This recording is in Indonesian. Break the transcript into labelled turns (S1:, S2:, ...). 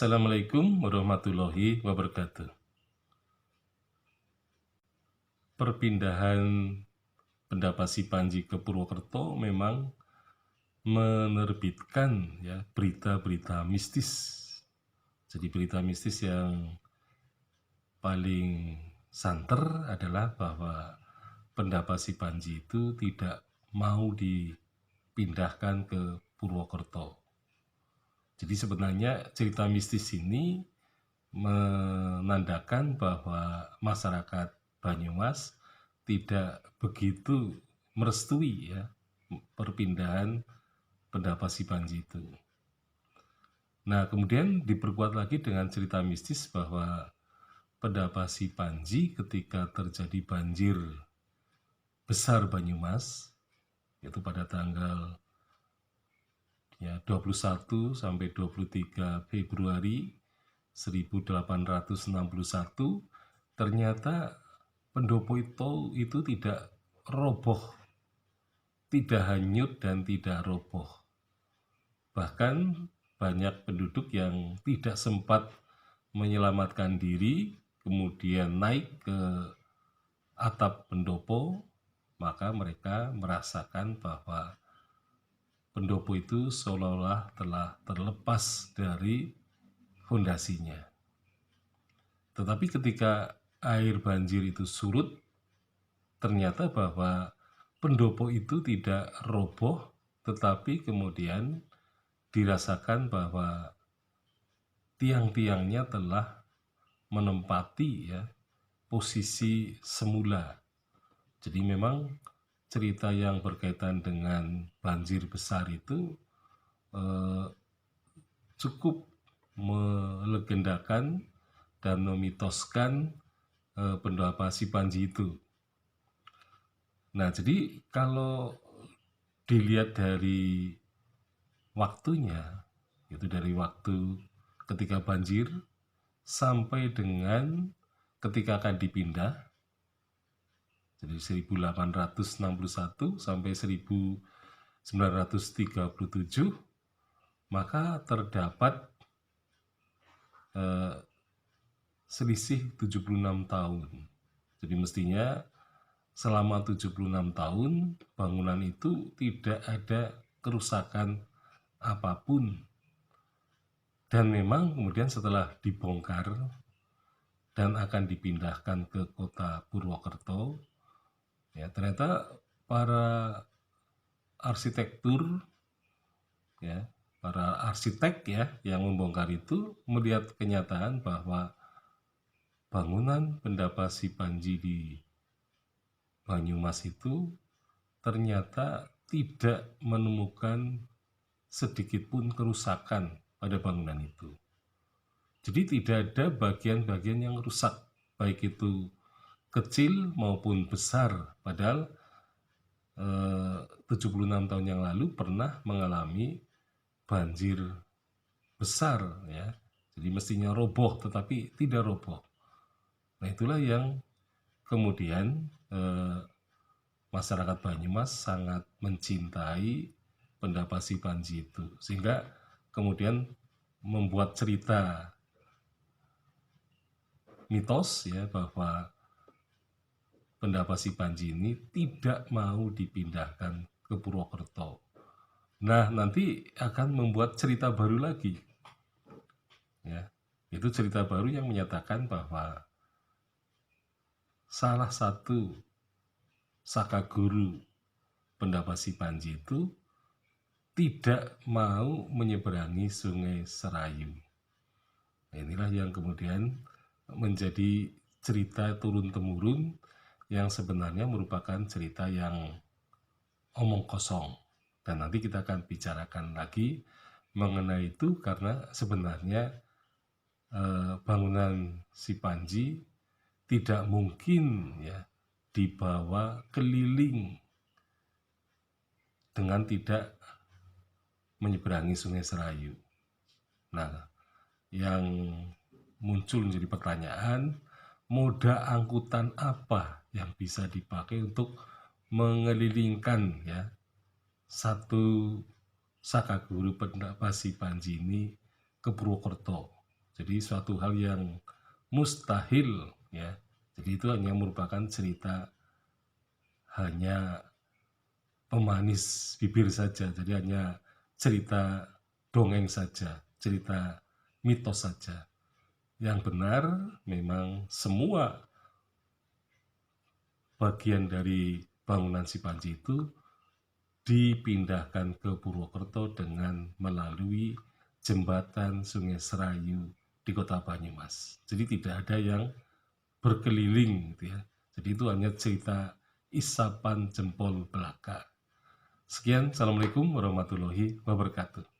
S1: Assalamualaikum warahmatullahi wabarakatuh. Perpindahan Benda Pasi Panji ke Purwokerto memang menerbitkan berita-berita mistis. Jadi berita mistis yang paling santer adalah bahwa Benda Pasi Panji itu tidak mau dipindahkan ke Purwokerto. Jadi sebenarnya cerita mistis ini menandakan bahwa masyarakat Banyumas tidak begitu merestui perpindahan Benda Pasi Panji itu. Nah, kemudian diperkuat lagi dengan cerita mistis bahwa Benda Pasi Panji ketika terjadi banjir besar Banyumas, yaitu pada tanggal 21 sampai 23 Februari 1861, ternyata pendopo itu tidak roboh, tidak hanyut dan tidak roboh. Bahkan banyak penduduk yang tidak sempat menyelamatkan diri, kemudian naik ke atap pendopo, maka mereka merasakan bahwa pendopo itu seolah-olah telah terlepas dari fondasinya. Tetapi ketika air banjir itu surut, ternyata bahwa pendopo itu tidak roboh, tetapi kemudian dirasakan bahwa tiang-tiangnya telah menempati posisi semula. Jadi memang cerita yang berkaitan dengan banjir besar itu cukup melegendakan dan memitoskan Benda Pasi Panji itu. Nah, jadi kalau dilihat dari waktunya, itu dari waktu ketika banjir sampai dengan ketika akan dipindah, jadi 1861 sampai 1937, maka terdapat selisih 76 tahun. Jadi mestinya selama 76 tahun bangunan itu tidak ada kerusakan apapun. Dan memang kemudian setelah dibongkar dan akan dipindahkan ke kota Purwokerto, ternyata para arsitektur, para arsitek yang membongkar itu melihat kenyataan bahwa bangunan Benda Pasi Panji di Banyumas itu ternyata tidak menemukan sedikit pun kerusakan pada bangunan itu. Jadi tidak ada bagian-bagian yang rusak, baik itu kecil maupun besar. Padahal 76 tahun yang lalu pernah mengalami banjir besar Jadi mestinya roboh tetapi tidak roboh. Nah, itulah yang kemudian masyarakat Banyumas sangat mencintai Benda Pasi Panji itu, sehingga kemudian membuat cerita mitos bahwa Benda Pasi Panji ini tidak mau dipindahkan ke Purwokerto. Nah, nanti akan membuat cerita baru lagi. Itu cerita baru yang menyatakan bahwa salah satu sakaguru Benda Pasi Panji itu tidak mau menyeberangi Sungai Serayu. Nah, inilah yang kemudian menjadi cerita turun-temurun yang sebenarnya merupakan cerita yang omong kosong. Dan nanti kita akan bicarakan lagi mengenai itu, karena sebenarnya bangunan si Panji tidak mungkin dibawa keliling dengan tidak menyeberangi Sungai Serayu. Nah, yang muncul menjadi pertanyaan, moda angkutan apa yang bisa dipakai untuk mengelilingkan satu sakaguru Benda Pasi Panji ini ke Purwokerto. Jadi suatu hal yang mustahil ya. Jadi itu hanya merupakan cerita, hanya pemanis bibir saja. Jadi hanya cerita dongeng saja, cerita mitos saja. Yang benar memang semua bagian dari bangunan si Panji itu dipindahkan ke Purwokerto dengan melalui jembatan Sungai Serayu di Kota Banyumas. Jadi tidak ada yang berkeliling gitu ya. Jadi itu hanya cerita isapan jempol belaka. Sekian, Assalamualaikum warahmatullahi wabarakatuh.